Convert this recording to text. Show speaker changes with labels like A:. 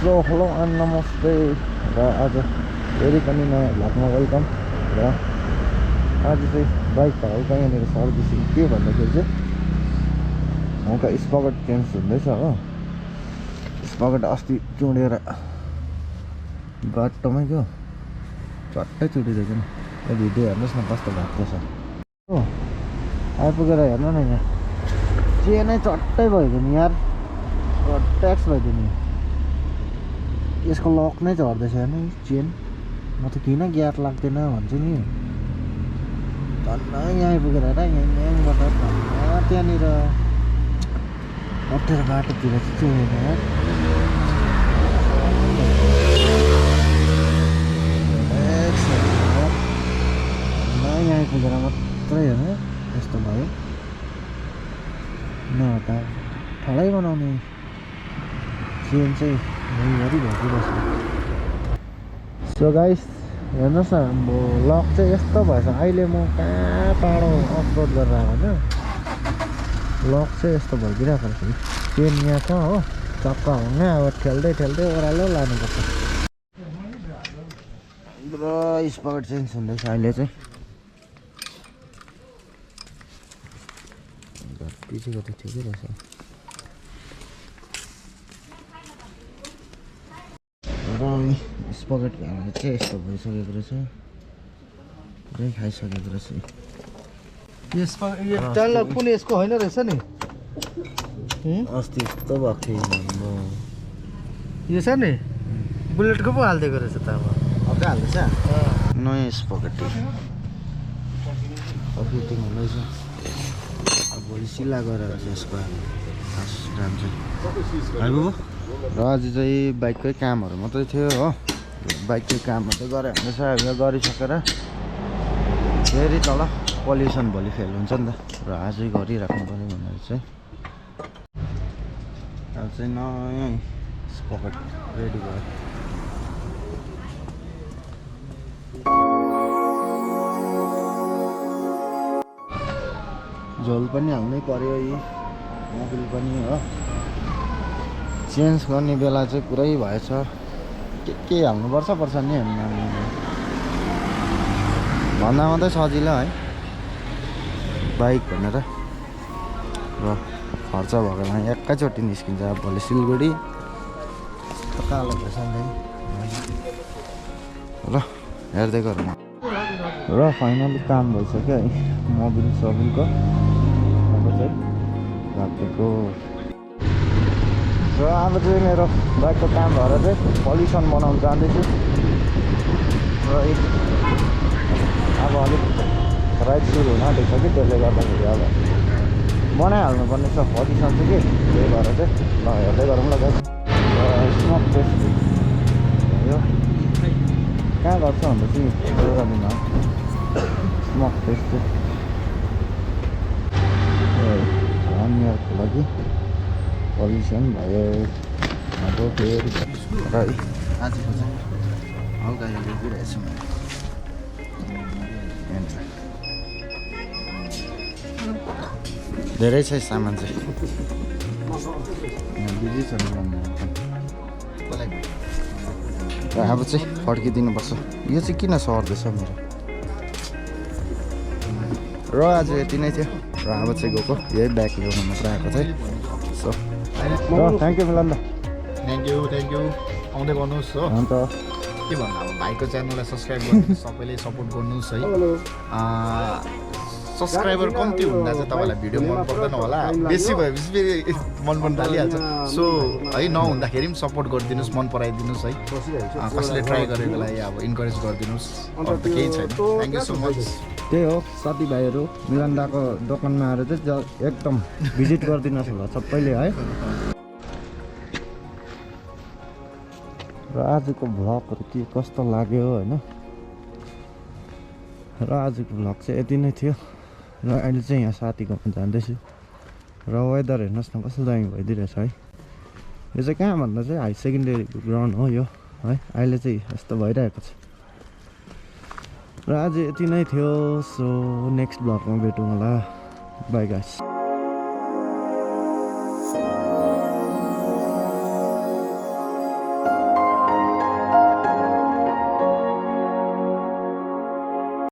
A: So hello and नमस्ते र आज फेरि पनि नयाँ भ्लगमा वेलकम र आज चाहिँ बाइक हल्का यहाँनिर सर्भिसिङ के भन्दाखेरि चाहिँ हल्का स्पकेट चेन्ज हुँदैछ हो। स्पकेट अस्ति चुडेर बाटोमै क्या चट्टै चुडिदिएको नि। यो भिडियो हेर्नुहोस् न कस्तो भएको छ हो। आइपुगेर हेर्नु न यहाँ चेनै चट्टै भइदियो नि यार, ट्याक्स भइदियो नि। यसको लक नै झर्दैछ हेर्नु चेन। म त किन ग्याप लाग्दैन भन्छु नि। धन्न यहाँ आइपुगेर हेर यहाँबाट त्यहाँनिर अप्ठ्यारो बाटोतिर चाहिँ चुडेर यार। यहाँ आइपुगेर मात्रै हेर्नु यस्तो भयो। नहटा ठलै बनाउने चेन चाहिँ भरि भइदिइरहेछ। सो गाइस हेर्नुहोस् न, अब लक चाहिँ यस्तो भएछ। अहिले म कहाँ टाढो अफरोड गरेर आएको होइन, लक चाहिँ यस्तो भइदिइरहेको रहेछ। चेन यहाँ छ हो, चक्का हुने अब ठेल्दै ठेल्दै ओह्रालो लानुपर्छ। र स्पकेट चेन्ज हुँदैछ अहिले चाहिँ। पछिको त ठिकै रहेछ। र स्पकेट भ्याएर चाहिँ यस्तो भइसकेको रहेछ, पुरै खाइसकेको रहेछ।
B: कुनै यसको होइन रहेछ नि,
A: अस्ति यस्तो भएको थियो
B: यो छ नि बुलेटको पो हालिदिएको रहेछ त। अब
A: हाल्दैछ नयाँ स्पकेट फिटिङ हुँदैछ। अब भोलि सिला गरेर यसको जान्छ आइपुग्यो। र आज चाहिँ बाइककै कामहरू मात्रै थियो हो। बाइककै काम मात्रै गरेर हुँदैछ। यो गरिसकेर फेरि तल पल्युसन भोलि फेल हुन्छ नि त, र आजै गरिराख्नु पऱ्यो भनेर चाहिँ अब चाहिँ नयाँ स्पकेट रेडी भयो। झोल पनि हाल्नै पर्यो, यी मोबिल पनि हो। चेन्ज गर्ने बेला चाहिँ पुरै भएछ। के हाल्नुपर्छ पर्छ नि भन्दा मात्रै सजिलो है बाइक भनेर। र खर्च भएको बेला एकैचोटि निस्किन्छ। अब भोलि सिलगढी कालो भएछ र हेर्दै गरौँ। र फाइनली काम भइसक्यो है मोबिल सबिलको। अब चाहिँ राखेको र अब चाहिँ मेरो बाइकको काम भएर चाहिँ पल्युसन बनाउनु जाँदैछु। र अब अलिक राइड सुरु हुन आँटेको छ कि, त्यसले गर्दाखेरि अब बनाइहाल्नुपर्ने छ पल्युसन चाहिँ कि, त्यही भएर चाहिँ ल हेर्दै गरौँ ल गाइस। र स्मोक टेस्ट भयो कहाँ गर्छ भन्दा चाहिँ प्रोग्रामिङ हो स्मोक टेस्ट चाहिँ 1 इयरको लागि पल्युसन भयो। अब फेरि र आजको चाहिँ हल्का यो लेखिरहेछु म। धेरै छ सामान चाहिँ बिजी छ। र अब चाहिँ फर्किदिनुपर्छ। यो चाहिँ किन सर्दैछ मेरो। र आज यति नै थियो। र अब चाहिँ गएको यही ब्याग ल्याउनु मात्र आएको चाहिँ। सो थ्याङ्क यू मिलन दा।
B: थ्याङ्क यू आउँदै गर्नुहोस् हो।
A: अन्त
B: के भन्नु अब भाइको च्यानललाई सब्सक्राइब गर्नु, सबैले सपोर्ट गर्नुहोस् है। सब्सक्राइबर कम्ती हुँदा चाहिँ तपाईँलाई भिडियो मन पर्दैन होला, बेसी भएपछि फेरि मन पर्न थालिहाल्छ। सो है नहुँदाखेरि पनि सपोर्ट गरिदिनुहोस्, मन पराइदिनुहोस् है। कसैले ट्राई गरेकोलाई अब इन्करेज गरिदिनुहोस्, अरू त केही छैन। Thank you so much.
A: त्यही हो साथीभाइहरू मिलन दाको दोकानमा आएर चाहिँ एकदम भिजिट गरिदिनुहोस् होला सबैले है। र आजको भ्लगहरू के कस्तो लाग्यो होइन। र आजको भ्लग चाहिँ यति नै थियो। र अहिले चाहिँ यहाँ साथीकोमा जाँदैछु। र वेदर हेर्नुहोस् न कस्तो दामी भइदिइरहेछ है। यो चाहिँ कहाँ भन्दा चाहिँ हाई सेकेन्डरी ग्राउन्ड हो यो है। अहिले चाहिँ यस्तो भइरहेको छ। र आज यति नै थियो। सो नेक्स्ट भ्लगमा भेटौँ होला। By guys.